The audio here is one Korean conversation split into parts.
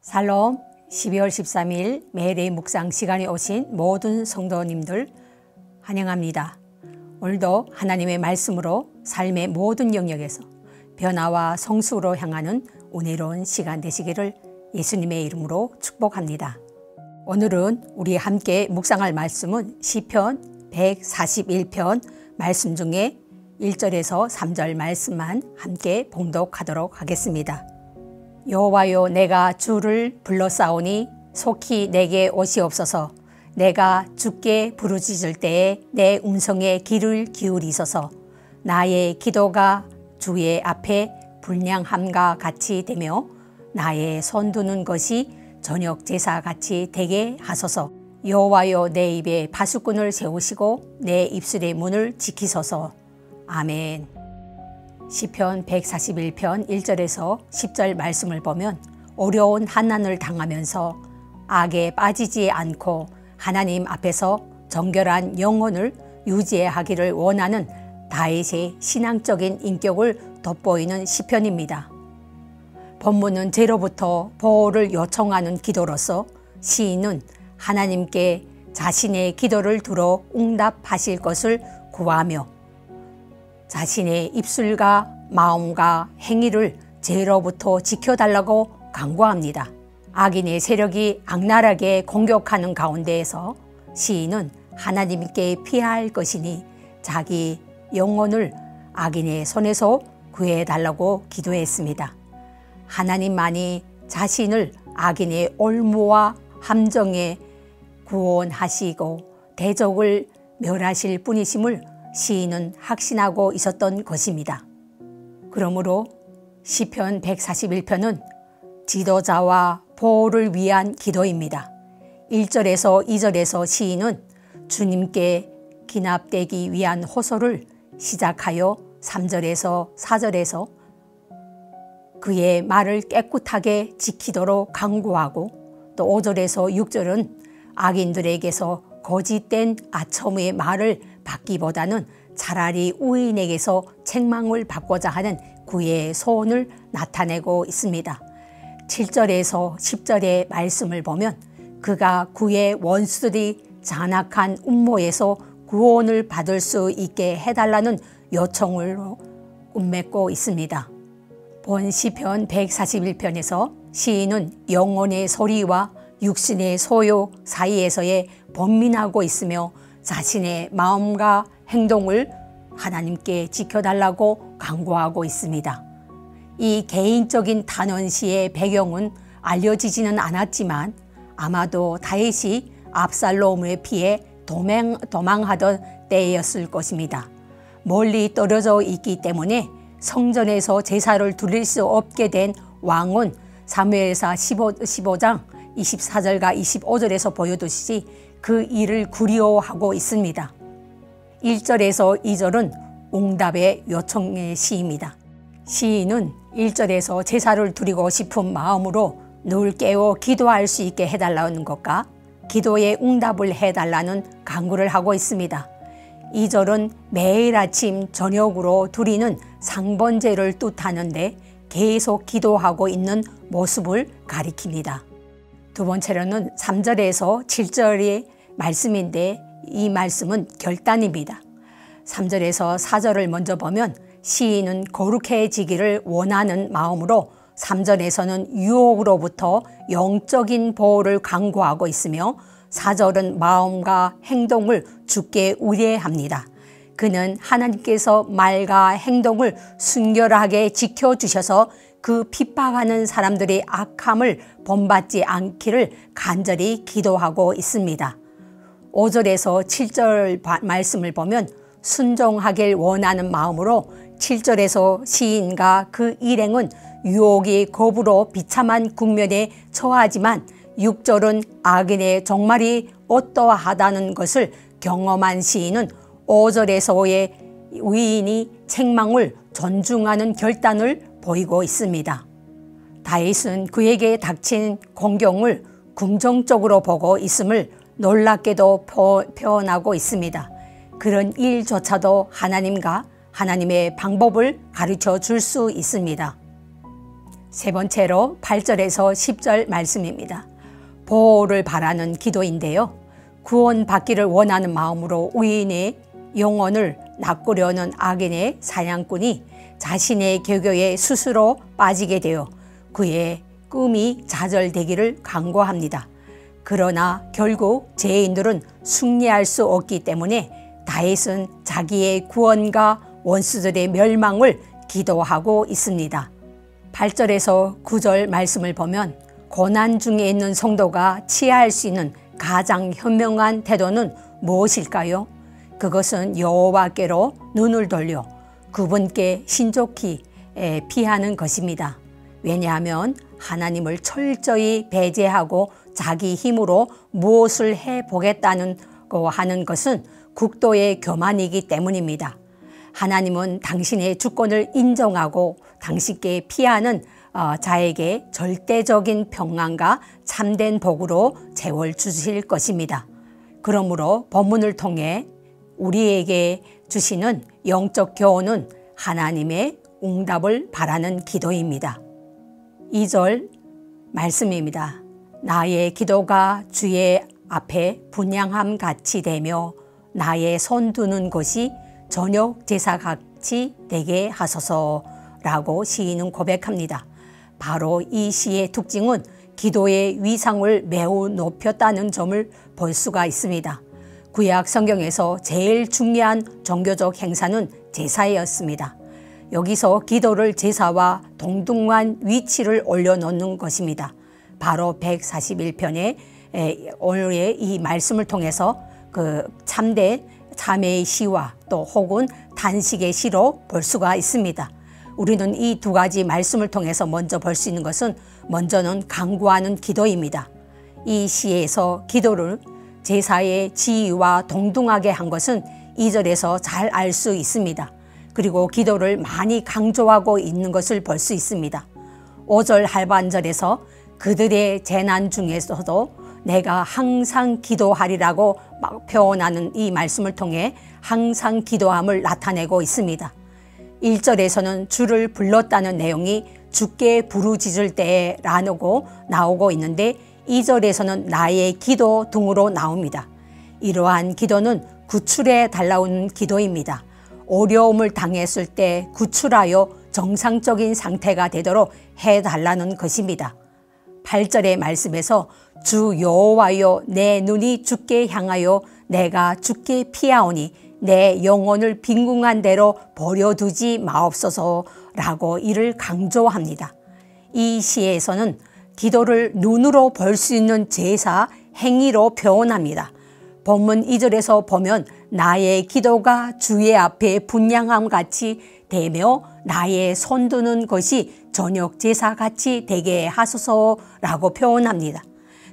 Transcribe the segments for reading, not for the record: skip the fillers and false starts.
샬롬. 12월 13일 매일의 묵상 시간에 오신 모든 성도님들 환영합니다. 오늘도 하나님의 말씀으로 삶의 모든 영역에서 변화와 성숙으로 향하는 은혜로운 시간 되시기를 예수님의 이름으로 축복합니다. 오늘은 우리 함께 묵상할 말씀은 시편 141편 말씀 중에 1절에서 3절 말씀만 함께 봉독하도록 하겠습니다. 여호와여, 내가 주를 불러싸오니 속히 내게 오시옵소서. 내가 주께 부르짖을 때에 내 음성에 귀를 기울이소서. 나의 기도가 주의 앞에 불량함과 같이 되며 나의 손드는 것이 저녁 제사같이 되게 하소서. 여호와여, 내 입에 파수꾼을 세우시고 내 입술의 문을 지키소서. 아멘. 시편 141편 1절에서 10절 말씀을 보면 어려운 환난을 당하면서 악에 빠지지 않고 하나님 앞에서 정결한 영혼을 유지하기를 원하는 다윗의 신앙적인 인격을 돋보이는 시편입니다. 본문은 죄로부터 보호를 요청하는 기도로서 시인은 하나님께 자신의 기도를 들어 응답하실 것을 구하며 자신의 입술과 마음과 행위를 죄로부터 지켜달라고 간구합니다. 악인의 세력이 악랄하게 공격하는 가운데에서 시인은 하나님께 피할 것이니 자기 영혼을 악인의 손에서 구해달라고 기도했습니다. 하나님만이 자신을 악인의 올무와 함정에 구원하시고 대적을 멸하실 분이심을 시인은 확신하고 있었던 것입니다. 그러므로 시편 141편은 지도자와 보호를 위한 기도입니다. 1절에서 2절에서 시인은 주님께 기납되기 위한 호소를 시작하여 3절에서 4절에서 그의 말을 깨끗하게 지키도록 강구하고 또 5절에서 6절은 악인들에게서 거짓된 아첨의 말을 받기보다는 차라리 의인에게서 책망을 받고자 하는 그의 소원을 나타내고 있습니다. 7절에서 10절의 말씀을 보면 그가 그의 원수들이 잔악한 음모에서 구원을 받을 수 있게 해달라는 요청으로 끝맺고 있습니다. 본 시편 141편에서 시인은 영혼의 소리와 육신의 소요 사이에서의 번민하고 있으며 자신의 마음과 행동을 하나님께 지켜달라고 간구하고 있습니다. 이 개인적인 단언시의 배경은 알려지지는 않았지만 아마도 다윗이 압살롬을 피해 도망하던 때였을 것입니다. 멀리 떨어져 있기 때문에 성전에서 제사를 드릴 수 없게 된 왕은 사무엘상 15장 24절과 25절에서 보여두시지 그 일을 그리워하고 있습니다. 1절에서 2절은 응답의 요청의 시입니다. 시인은 1절에서 제사를 드리고 싶은 마음으로 늘 깨어 기도할 수 있게 해달라는 것과 기도에 응답을 해달라는 간구를 하고 있습니다. 2절은 매일 아침 저녁으로 드리는 상번제를 뜻하는데 계속 기도하고 있는 모습을 가리킵니다. 두 번째로는 3절에서 7절의 말씀인데 이 말씀은 결단입니다. 3절에서 4절을 먼저 보면 시인은 거룩해지기를 원하는 마음으로 3절에서는 유혹으로부터 영적인 보호를 강구하고 있으며 4절은 마음과 행동을 주께 의뢰합니다. 그는 하나님께서 말과 행동을 순결하게 지켜주셔서 그 핍박하는 사람들의 악함을 본받지 않기를 간절히 기도하고 있습니다. 5절에서 7절 말씀을 보면 순종하길 원하는 마음으로 7절에서 시인과 그 일행은 유혹이 겁으로 비참한 국면에 처하지만 6절은 악인의 종말이 어떠하다는 것을 경험한 시인은 5절에서의 의인이 책망을 존중하는 결단을 보이고 있습니다. 다윗은 그에게 닥친 공경을 긍정적으로 보고 있음을 놀랍게도 표현하고 있습니다. 그런 일조차도 하나님과 하나님의 방법을 가르쳐 줄 수 있습니다. 세 번째로 8절에서 10절 말씀입니다. 보호를 바라는 기도인데요. 구원받기를 원하는 마음으로 의인의 영혼을 낚으려는 악인의 사냥꾼이 자신의 계교에 스스로 빠지게 되어 그의 꿈이 좌절되기를 간구합니다. 그러나 결국 죄인들은 승리할 수 없기 때문에 다윗은 자기의 구원과 원수들의 멸망을 기도하고 있습니다. 8절에서 9절 말씀을 보면 고난 중에 있는 성도가 취할 수 있는 가장 현명한 태도는 무엇일까요? 그것은 여호와께로 눈을 돌려 그분께 신속히 피하는 것입니다. 왜냐하면 하나님을 철저히 배제하고 자기 힘으로 무엇을 해보겠다는 하는 것은 국도의 교만이기 때문입니다. 하나님은 당신의 주권을 인정하고 당신께 피하는 자에게 절대적인 평안과 참된 복으로 재월 주실 것입니다. 그러므로 본문을 통해 우리에게 주시는 영적 교훈은 하나님의 응답을 바라는 기도입니다. 2절 말씀입니다. 나의 기도가 주의 앞에 분향함 같이 되며 나의 손 두는 것이 저녁 제사같이 되게 하소서라고 시인은 고백합니다. 바로 이 시의 특징은 기도의 위상을 매우 높였다는 점을 볼 수가 있습니다. 구약 성경에서 제일 중요한 종교적 행사는 제사였습니다. 여기서 기도를 제사와 동등한 위치를 올려놓는 것입니다. 바로 141편의 오늘의 이 말씀을 통해서 그 참된 자매의 시와 또 혹은 단식의 시로 볼 수가 있습니다. 우리는 이 두 가지 말씀을 통해서 먼저 볼 수 있는 것은 먼저는 간구하는 기도입니다. 이 시에서 기도를 제사의 지위와 동등하게 한 것은 2절에서 잘 알 수 있습니다. 그리고 기도를 많이 강조하고 있는 것을 볼 수 있습니다. 5절 하반절에서 그들의 재난 중에서도 내가 항상 기도하리라고 표현하는 이 말씀을 통해 항상 기도함을 나타내고 있습니다. 1절에서는 주를 불렀다는 내용이 주께 부르짖을 때에 라고 나오고 있는데 2절에서는 나의 기도 등으로 나옵니다. 이러한 기도는 구출해 달라는 기도입니다. 어려움을 당했을 때 구출하여 정상적인 상태가 되도록 해달라는 것입니다. 8절의 말씀에서 주 여호와여 내 눈이 주께 향하여 내가 주께 피하오니 내 영혼을 빈궁한 대로 버려두지 마옵소서라고 이를 강조합니다. 이 시에서는 기도를 눈으로 볼 수 있는 제사 행위로 표현합니다. 본문 2절에서 보면 나의 기도가 주의 앞에 분향함 같이 되며 나의 손드는 것이 저녁 제사같이 되게 하소서라고 표현합니다.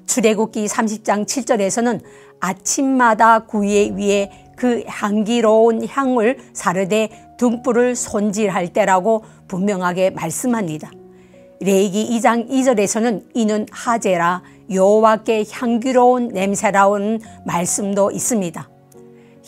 출애굽기 30장 7절에서는 아침마다 구의 위에 그 향기로운 향을 사르되 등불을 손질할 때라고 분명하게 말씀합니다. 레위기 2장 2절에서는 이는 하제라 여호와께 향기로운 냄새라는 말씀도 있습니다.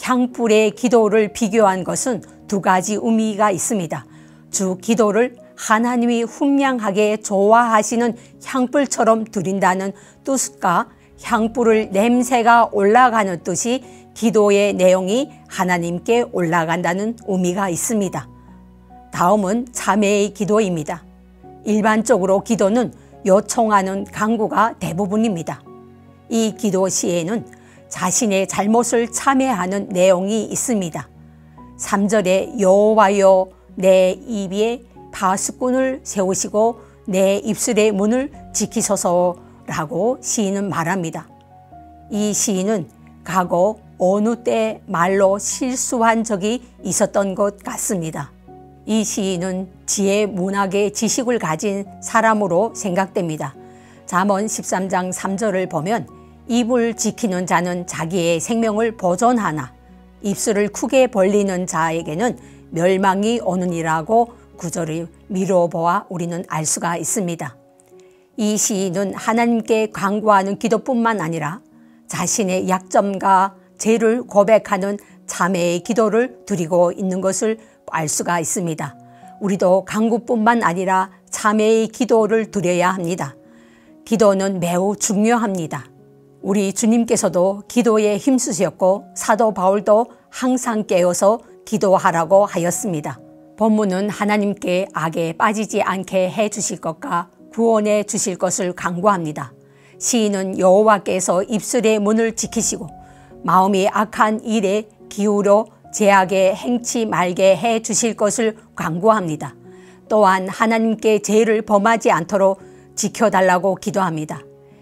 향불의 기도를 비교한 것은 두 가지 의미가 있습니다. 주 기도를 하나님이 훈명하게 좋아하시는 향불처럼 드린다는 뜻과 향불을 냄새가 올라가는 뜻이 기도의 내용이 하나님께 올라간다는 의미가 있습니다. 다음은 자매의 기도입니다. 일반적으로 기도는 요청하는 간구가 대부분입니다. 이 기도 시에는 자신의 잘못을 참회하는 내용이 있습니다. 3절에 여호와여 내 입에 파수꾼을 세우시고 내 입술의 문을 지키소서라고 시인은 말합니다. 이 시인은 과거 어느 때 말로 실수한 적이 있었던 것 같습니다. 이 시인은 지혜 문학의 지식을 가진 사람으로 생각됩니다. 잠언 13장 3절을 보면 입을 지키는 자는 자기의 생명을 보존하나 입술을 크게 벌리는 자에게는 멸망이 오느니라고 구절을 미뤄보아 우리는 알 수가 있습니다. 이 시인은 하나님께 간구하는 기도뿐만 아니라 자신의 약점과 죄를 고백하는 자매의 기도를 드리고 있는 것을 알 수가 있습니다. 우리도 간구뿐만 아니라 참회의 기도를 드려야 합니다. 기도는 매우 중요합니다. 우리 주님께서도 기도에 힘쓰셨고 사도 바울도 항상 깨어서 기도하라고 하였습니다. 본문은 하나님께 악에 빠지지 않게 해주실 것과 구원해 주실 것을 강구합니다. 시인은 여호와께서 입술의 문을 지키시고 마음이 악한 일에 기울여 죄악에 행치 말게 해 주실 것을 강구합니다. 또한 하나님께 죄를 범하지 않도록 지켜달라고 기도합니다.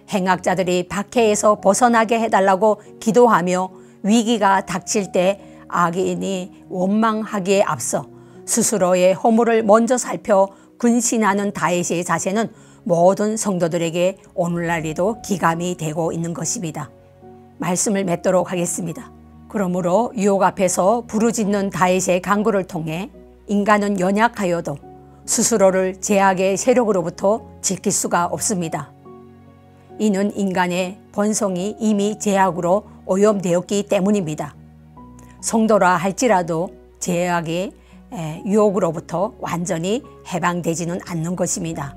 행악자들이 박해에서 벗어나게 해달라고 기도하며 위기가 닥칠 때 악인이 원망하기에 앞서 스스로의 허물을 먼저 살펴 근신하는 다윗의 자세는 모든 성도들에게 오늘날에도 기감이 되고 있는 것입니다. 말씀을 맺도록 하겠습니다. 그러므로 유혹 앞에서 부르짖는 다윗의 간구를 통해 인간은 연약하여도 스스로를 죄악의 세력으로부터 지킬 수가 없습니다. 이는 인간의 본성이 이미 죄악으로 오염되었기 때문입니다. 성도라 할지라도 죄악의 유혹으로부터 완전히 해방되지는 않는 것입니다.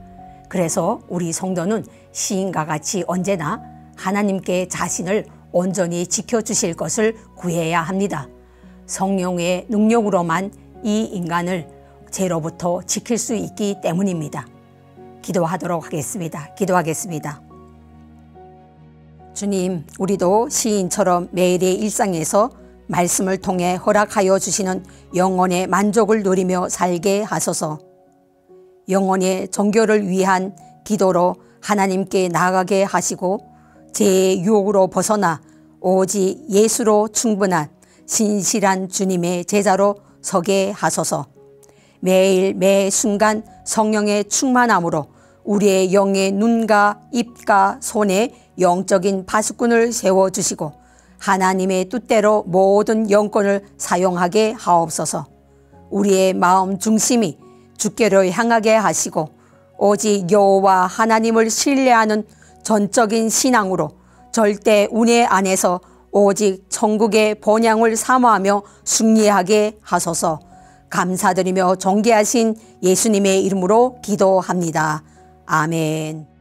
그래서 우리 성도는 시인과 같이 언제나 하나님께 자신을 온전히 지켜주실 것을 구해야 합니다. 성령의 능력으로만 이 인간을 죄로부터 지킬 수 있기 때문입니다. 기도하도록 하겠습니다. 기도하겠습니다. 주님, 우리도 시인처럼 매일의 일상에서 말씀을 통해 허락하여 주시는 영혼의 만족을 누리며 살게 하소서. 영혼의 정결을 위한 기도로 하나님께 나아가게 하시고 죄의 유혹으로 벗어나 오직 예수로 충분한 신실한 주님의 제자로 서게 하소서. 매일 매 순간 성령의 충만함으로 우리의 영의 눈과 입과 손에 영적인 파수꾼을 세워주시고 하나님의 뜻대로 모든 영권을 사용하게 하옵소서. 우리의 마음 중심이 주께로 향하게 하시고 오직 여호와 하나님을 신뢰하는 전적인 신앙으로 절대 운해 안에서 오직 천국의 본향을 사모하며 승리하게 하소서. 감사드리며 존귀하신 예수님의 이름으로 기도합니다. 아멘.